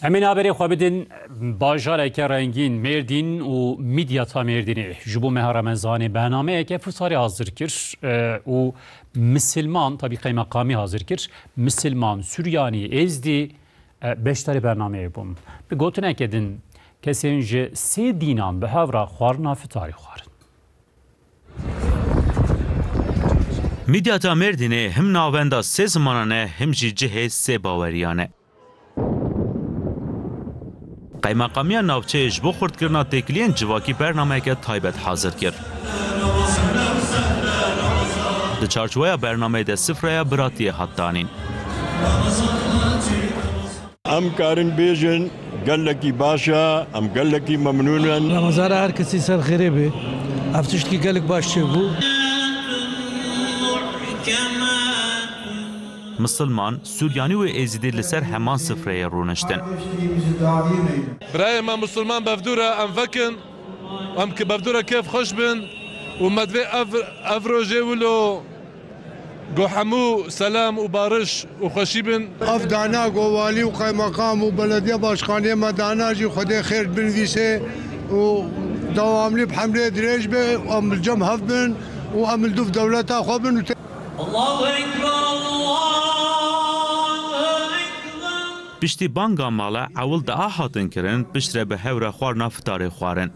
امین آبری خوابیدن باجار که رنگین مردین و میدیاتا مردینی جبو مهار منزانی برنامه که فساری حاضر کر و مسلمان طبیقه مقامی حاضر کر مسلمان سوریانی ازدی beştari برنامه بوم به گوتنه کدن کسی انجا سه دینان به هفرا خوارنا فتاری خوارن میدیاتا مردینه هم ناوندا سه زمانانه هم جی جه سه باوریانه قیمقامی ناوچهش بو خورد کرنا تکلین جواکی برنامه که تایبت حاضر کرد. ده چارچوه برنامه ده سفره براتی حتانین. ام کارن بیجن قلکی باشا ام قلکی ممنونن. رمضان هر کسی سر خیره به افتش کی قلک باشه بو. مسلمان سوریانی و ازیدی لسر همان سفره رونشتن. برای ما مسلمان بفدوره ام فکن ام که بفدوره کیف خوش بن و مدوی افروجه ولو گو حمو سلام و بارش و خوشی بن افدانا گوالی و قیمقام و بلدیه باشخانه مدانا جی خدا خیر بنویسه و دواملی بحمله دریج به و ام الجم هف بن و ام الدوف دولتا خو بن الله اکبر پشتی بانگا مالا اول دا آهاتن کرن پشتره به هوره خوار نفتاره خوارن.